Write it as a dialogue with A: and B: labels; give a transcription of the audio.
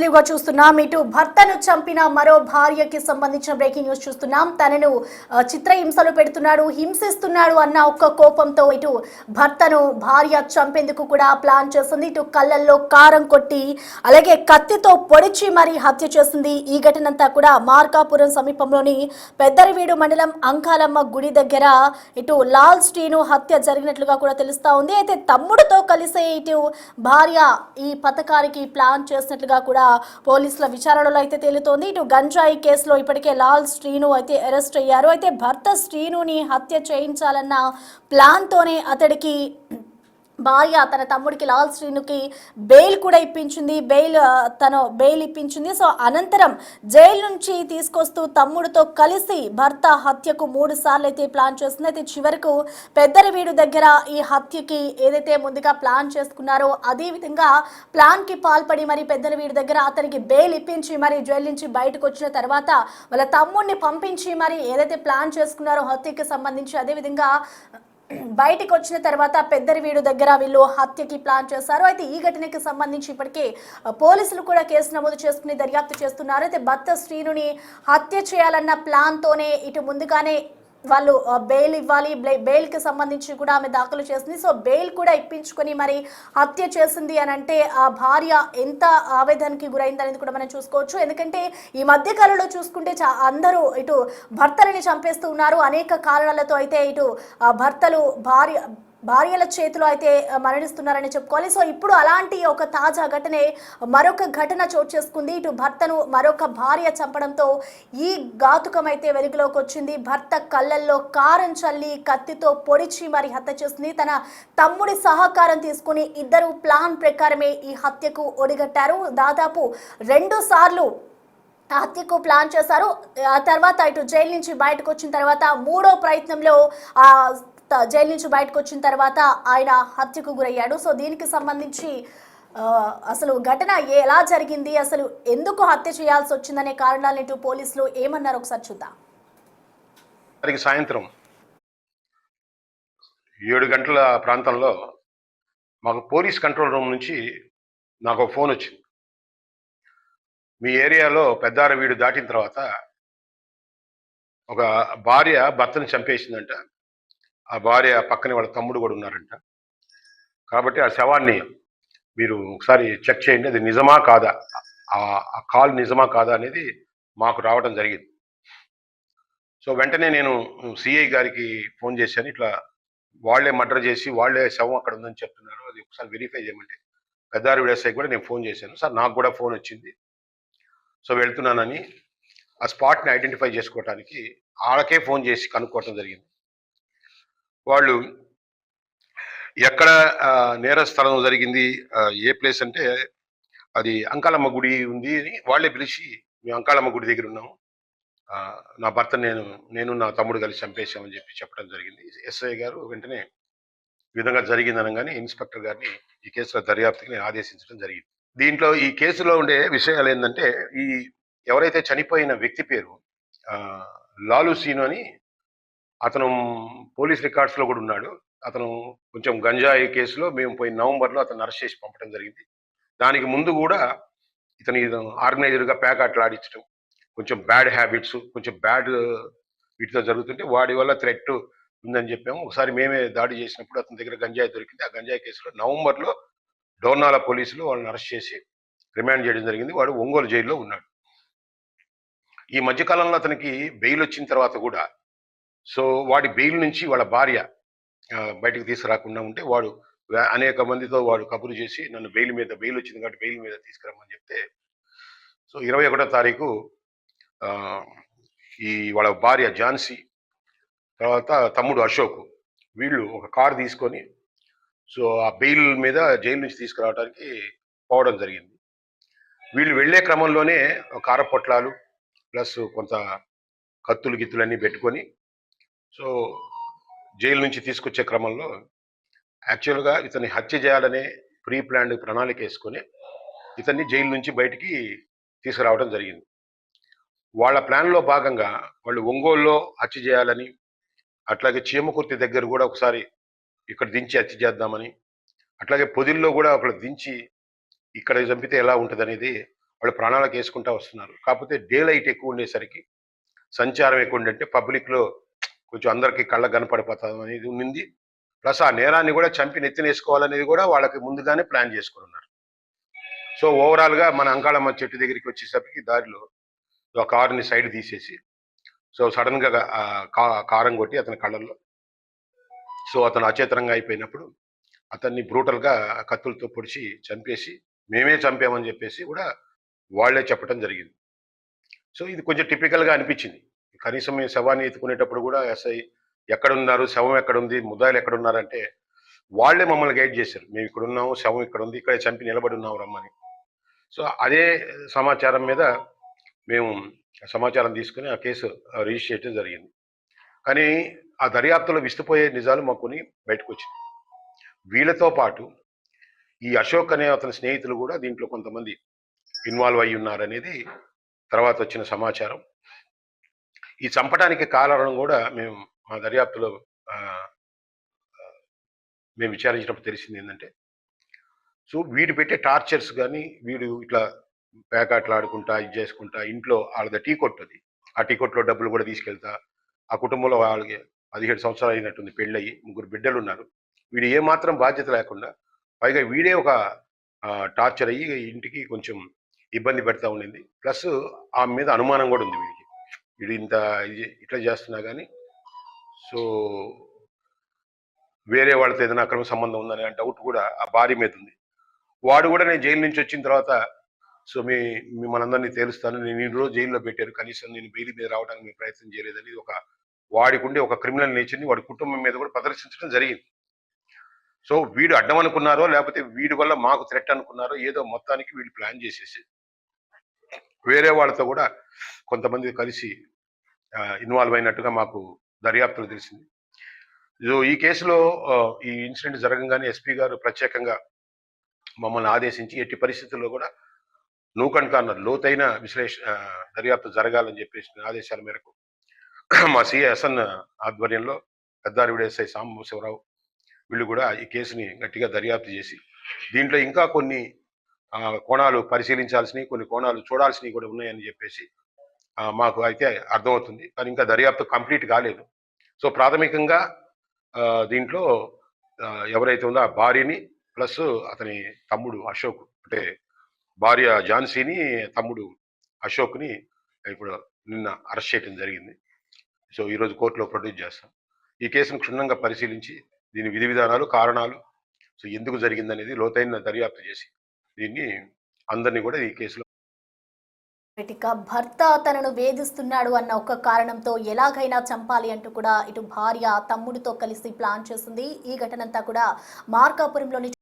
A: Exclusive గా చూస్తున్నాం. ఇటు భర్తను చంపిన మరో భార్యకి సంబంధించిన బ్రేకింగ్ న్యూస్ చూస్తున్నాం. తనను చిత్రహింసలు పెడుతున్నాడు, హింసిస్తున్నాడు అన్న ఒక్క కోపంతో ఇటు భర్తను భార్య చంపేందుకు కూడా ప్లాన్ చేస్తుంది. ఇటు కళ్ళల్లో కారం కొట్టి అలాగే కత్తితో పొడిచి మరీ హత్య చేసింది. ఈ ఘటనంతా కూడా మార్కాపురం సమీపంలోని పెద్దరివీడు మండలం అంకాలమ్మ గుడి దగ్గర ఇటు లాల్ శ్రీను హత్య జరిగినట్లుగా కూడా తెలుస్తా ఉంది. అయితే తమ్ముడితో కలిసే ఇటు భార్య ఈ పథకానికి ప్లాన్ చేసినట్లుగా కూడా పోలీసుల విచారణలో అయితే తేలుతోంది. ఇటు గంజాయి కేసులో ఇప్పటికే లాల్ శ్రీను అయితే అరెస్ట్ అయ్యారు. అయితే భర్త శ్రీనుని హత్య చేయించాలన్న ప్లాన్ తోనే అతడికి భార్య తన తమ్ముడికి లాల్ శ్రీనుకి బెయిల్ కూడా ఇప్పించింది. బెయిల్ ఇప్పించింది. సో అనంతరం జైలు నుంచి తీసుకొస్తూ తమ్ముడితో కలిసి భర్త హత్యకు 3 సార్లు అయితే ప్లాన్ చేస్తుంది. అయితే చివరకు పెద్దరివీడు దగ్గర ఈ హత్యకి ఏదైతే ముందుగా ప్లాన్ చేసుకున్నారో అదే విధంగా ప్లాన్ కి పాల్పడి మరి పెద్దరివీడు దగ్గర అతనికి బెయిల్ ఇప్పించి మరి జైలు నుంచి బయటకు వచ్చిన తర్వాత వాళ్ళ తమ్ముడిని పంపించి మరి ఏదైతే ప్లాన్ చేసుకున్నారో హత్యకి సంబంధించి అదే విధంగా బయటికి వచ్చిన తర్వాత పెద్దరివీడు దగ్గర వీళ్ళు హత్యకి ప్లాన్ చేశారు. అయితే ఈ ఘటనకి సంబంధించి ఇప్పటికే పోలీసులు కూడా కేసు నమోదు చేసుకుని దర్యాప్తు చేస్తున్నారు. అయితే భర్త శ్రీనుని హత్య చేయాలన్న ప్లాన్ తోనే ఇటు ముందుగానే వాళ్ళు బెయిల్ ఇవ్వాలి, బెయిల్కి సంబంధించి కూడా ఆమె దాఖలు చేసింది. సో బెయిల్ కూడా ఇప్పించుకొని మరి హత్య చేసింది అని అంటే ఆ భార్య ఎంత ఆవేదనకి గురైంది అనేది కూడా మనం చూసుకోవచ్చు. ఎందుకంటే ఈ మధ్య కాలంలో చూసుకుంటే అందరూ ఇటు భర్తలని చంపేస్తూ ఉన్నారు. అనేక కారణాలతో అయితే ఇటు భర్తలు భార్యల చేతిలో అయితే మరణిస్తున్నారని చెప్పుకోవాలి. సో ఇప్పుడు అలాంటి ఒక తాజా ఘటనే మరొక ఘటన చోటు చేసుకుంది. ఇటు భర్తను మరొక భార్య చంపడంతో ఈ ఘాతుకం అయితే వెలుగులోకి వచ్చింది. భర్త కళ్ళల్లో కారం చల్లి కత్తితో పొడిచి మరి హత్య చేస్తుంది. తన తమ్ముడి సహకారం తీసుకుని ఇద్దరు ప్లాన్ ప్రకారమే ఈ హత్యకు ఒడిగట్టారు. దాదాపు 2 సార్లు హత్యకు ప్లాన్ చేశారు. ఆ తర్వాత ఇటు జైలు నుంచి బయటకు వచ్చిన తర్వాత 3వ ప్రయత్నంలో జైలు నుంచి బయటకు వచ్చిన తర్వాత ఆయన హత్యకు గురయ్యాడు. సో దీనికి సంబంధించి అసలు ఘటన ఎలా జరిగింది, అసలు ఎందుకు హత్య చేయాల్సి వచ్చిందనే కారణాలను ఇటు పోలీసులు ఏమన్నారు ఒకసారి చూద్దాం.
B: సాయంత్రం 7 గంటల ప్రాంతంలో మాకు పోలీస్ కంట్రోల్ రూమ్ నుంచి నాకు ఫోన్ వచ్చింది. మీ ఏరియాలో పెద్దారవీడు దాటిన తర్వాత ఒక భార్య భర్తను చంపేసిందంట. ఆ భార్య పక్కనే వాళ్ళ తమ్ముడు కూడా ఉన్నారంట. కాబట్టి ఆ శవాన్ని మీరు ఒకసారి చెక్ చేయండి, అది నిజమా కాదా, ఆ కాల్ నిజమా కాదా అనేది మాకు రావడం జరిగింది. సో వెంటనే నేను సిఐ గారికి ఫోన్ చేశాను. ఇట్లా వాళ్లే మర్డర్ చేసి వాళ్లే శవం అక్కడ ఉందని చెప్తున్నారు, అది ఒకసారి వెరిఫై చేయమంటే పెద్దారవీడు ఎస్ఐ కూడా నేను ఫోన్ చేశాను. సార్ నాకు కూడా ఫోన్ వచ్చింది, సో వెళ్తున్నానని ఆ స్పాట్ని ఐడెంటిఫై చేసుకోవడానికి వాళ్ళకే ఫోన్ చేసి కనుక్కోవటం జరిగింది. వాళ్ళు ఎక్కడ నేర స్థలం జరిగింది, ఏ ప్లేస్ అంటే అది అంకాలమ్మ గుడి ఉంది అని వాళ్ళే పిలిచి మేము అంకాలమ్మ గుడి దగ్గర ఉన్నాము, నా భర్త నేను నా తమ్ముడు కలిసి చంపేశామని చెప్పడం జరిగింది. ఎస్ఐ గారు వెంటనే ఈ విధంగా జరిగింది అనగానే ఇన్స్పెక్టర్ గారిని ఈ కేసులో దర్యాప్తుకి ఆదేశించడం జరిగింది. దీంట్లో ఈ కేసులో ఉండే విషయాలు ఏంటంటే, ఈ ఎవరైతే చనిపోయిన వ్యక్తి పేరు లాలు శ్రీను అని, అతను పోలీస్ రికార్డ్స్లో కూడా ఉన్నాడు. అతను కొంచెం గంజాయి కేసులో మేము పోయిన నవంబర్లో అతను అరెస్ట్ చేసి పంపడం జరిగింది. దానికి ముందు కూడా ఇతను ఆర్గనైజర్గా పేకాట్లు ఆడించడం, కొంచెం బ్యాడ్ హ్యాబిట్స్, కొంచెం బ్యాడ్ వీటితో జరుగుతుంటే వాడి వల్ల థ్రెట్ ఉందని చెప్పాము. ఒకసారి మేమే దాడి చేసినప్పుడు అతని దగ్గర గంజాయి దొరికింది. ఆ గంజాయి కేసులో నవంబర్లో డోర్నాల పోలీసులు వాళ్ళని అరెస్ట్ చేసి రిమాండ్ చేయడం జరిగింది. వాడు ఒంగోలు జైల్లో ఉన్నాడు. ఈ మధ్యకాలంలో అతనికి బెయిల్ వచ్చిన తర్వాత కూడా సో వాడి బెయిల్ నుంచి వాళ్ళ భార్య బయటకు తీసుకురాకుండా ఉంటే వాడు అనేక మందితో వాడు కబురు చేసి నన్ను బెయిల్ వచ్చింది కాబట్టి బెయిల్ మీద తీసుకురమ్మని చెప్తే, సో 21వ తారీఖు ఈ వాళ్ళ భార్య ఝాన్సీ తర్వాత తమ్ముడు అశోక్ వీళ్ళు ఒక కారు తీసుకొని సో ఆ బెయిల్ మీద జైలు నుంచి తీసుకురావడానికి పోవడం జరిగింది. వీళ్ళు వెళ్లే క్రమంలోనే కారపొట్లాలు ప్లస్ కొంత కత్తులు గిత్తులన్నీ పెట్టుకొని సో జైలు నుంచి తీసుకొచ్చే క్రమంలో యాక్చువల్గా ఇతన్ని హత్య చేయాలనే ప్రీ ప్లాన్డ్ ప్రణాళిక వేసుకొని ఇతన్ని జైలు నుంచి బయటికి తీసుకురావడం జరిగింది. వాళ్ళ ప్లాన్లో భాగంగా వాళ్ళు ఒంగోలులో హత్య చేయాలని, అట్లాగే చీమకుర్తి దగ్గర కూడా ఒకసారి ఇక్కడ దించి హత్య చేద్దామని, అట్లాగే పొదిల్లో కూడా ఒకళ్ళు దించి ఇక్కడ చంపితే ఎలా ఉంటుంది అనేది వాళ్ళు ప్రాణాలకు వేసుకుంటా వస్తున్నారు. కాకపోతే డే లైట్ ఎక్కువ ఉండేసరికి, సంచారం ఎక్కువ ఉండంటే పబ్లిక్‌లో కొంచెం అందరికి కళ్ళకు కనపడిపోతాం అనేది ఉండింది. ప్లస్ ఆ నేరాన్ని కూడా చంపి నెత్తినేసుకోవాలనేది కూడా వాళ్ళకి ముందుగానే ప్లాన్ చేసుకున్నారు. సో ఓవరాల్‌గా మన అంకాళమ్మ చెట్టు దగ్గరికి వచ్చేసరికి దారిలో ఆ కారుని సైడ్ తీసేసి, సో సడన్‌గా కారం కొట్టి అతని కళ్ళల్లో, సో అతను అచేతనంగా అయిపోయినప్పుడు అతన్ని బ్రూటల్‌గా కత్తులతో పొడిచి చంపేసి, మేమే చంపామని చెప్పేసి కూడా వాళ్ళే చెప్పడం జరిగింది. సో ఇది కొంచెం టిపికల్‌గా అనిపించింది. కనీసం మేము శవాన్ని ఎత్తుకునేటప్పుడు కూడా ఎస్ఐ ఎక్కడున్నారు? శవం ఎక్కడుంది? ముద్దాయిలు ఎక్కడున్నారంటే వాళ్ళే మమ్మల్ని గైడ్ చేశారు. మేము ఇక్కడున్నాము, శవం ఇక్కడుంది, ఇక్కడే చంపి నిలబడి ఉన్నాం రమ్మని. సో అదే సమాచారం మీద మేము సమాచారం తీసుకొని ఆ కేసు రిజిస్టర్ చేయడం జరిగింది. కానీ ఆ దర్యాప్తులో విస్తుపోయే నిజాలు మాకు కొన్ని బయటకొచ్చాయి. వీళ్ళతో పాటు ఈ అశోక్ అనే అతని స్నేహితులు కూడా దీంట్లో కొంతమంది ఇన్వాల్వ్ అయ్యి ఉన్నారనేది తర్వాత వచ్చిన సమాచారం. ఈ చంపడానికి కారణం కూడా మేము మా దర్యాప్తులో మేము విచారించినప్పుడు తెలిసింది ఏంటంటే, సో వీడు పెట్టే టార్చర్స్ కానీ, వీడు ఇట్లా పేకాట్లు ఆడుకుంటా ఇది చేసుకుంటా ఇంట్లో వాళ్ళది టీ కొట్టుది, ఆ టీ కొట్టులో డబ్బులు కూడా తీసుకెళ్తా, ఆ కుటుంబంలో వాళ్ళకి 17 సంవత్సరాలు అయినట్టుంది, పెళ్ళయి 3 బిడ్డలు ఉన్నారు. వీడు ఏమాత్రం బాధ్యత లేకుండా పైగా వీడే ఒక టార్చర్ అయ్యి ఇంటికి కొంచెం ఇబ్బంది పెడతా ఉండింది. ప్లస్ ఆమె మీద అనుమానం కూడా ఉంది వీడికి, వీడు ఇంత ఇట్లా చేస్తున్నా కానీ సో వేరే వాళ్ళతో ఏదైనా అక్రమ సంబంధం ఉందనే డౌట్ కూడా ఆ భార్య మీద ఉంది. వాడు కూడా నేను జైలు నుంచి వచ్చిన తర్వాత సో మిమ్మల్ని అందరినీ తేలుస్తాను, నేను ఇన్ని రోజు జైల్లో పెట్టారు, కనీసం నేను బెయిల్ మీద రావడానికి మీ ప్రయత్నం చేయలేదని ఒక వాడికి ఉండే ఒక క్రిమినల్ నేచర్ని వాడి కుటుంబం మీద కూడా ప్రదర్శించడం జరిగింది. సో వీడు అడ్డం అనుకున్నారో లేకపోతే వీడి వల్ల మాకు థ్రెట్ అనుకున్నారో ఏదో మొత్తానికి వీళ్ళు ప్లాన్ చేసేసి వేరే వాళ్ళతో కూడా కొంతమంది కలిసి ఇన్వాల్వ్ అయినట్టుగా మాకు దర్యాప్తులు తెలిసింది. సో ఈ కేసులో ఈ ఇన్సిడెంట్ జరగంగానే ఎస్పీ గారు ప్రత్యేకంగా మమ్మల్ని ఆదేశించి ఎట్టి పరిస్థితుల్లో కూడా నూకంటాన్నారు లోతైన దర్యాప్తు జరగాలని చెప్పేసి ఆదేశాల మేరకు మా సిఎస్ఎన్ ఆధ్వర్యంలో పెద్దారివిడ ఎస్ఐ సాంబశివరావు వీళ్ళు కూడా ఈ కేసుని గట్టిగా దర్యాప్తు చేసి దీంట్లో ఇంకా కొన్ని కోణాలు పరిశీలించాల్సినవి, కొన్ని కోణాలు చూడాల్సినవి కూడా ఉన్నాయని చెప్పేసి మాకు అయితే అర్థమవుతుంది. కానీ ఇంకా దర్యాప్తు కంప్లీట్ కాలేదు. సో ప్రాథమికంగా దీంట్లో ఎవరైతే ఉందో ఆ భార్యని ప్లస్ అతని తమ్ముడు అశోక్, అంటే భార్య ఝాన్సీని తమ్ముడు అశోక్ని ఇప్పుడు నిన్న అరెస్ట్ చేయడం జరిగింది. సో ఈరోజు కోర్టులో ప్రొడ్యూస్ చేస్తాం. ఈ కేసును క్షుణ్ణంగా పరిశీలించి దీని విధి విధానాలు, కారణాలు, సో ఎందుకు జరిగిందనేది లోతైన దర్యాప్తు చేసి దీన్ని అందరినీ కూడా ఈ కేసులో
A: భర్త తనను వేధిస్తున్నాడు అన్న ఒక కారణంతో ఎలాగైనా చంపాలి అంటూ కూడా ఇటు భార్య తమ్ముడితో కలిసి ప్లాన్ చేసింది. ఈ ఘటనంతా కూడా మార్కాపురంలోని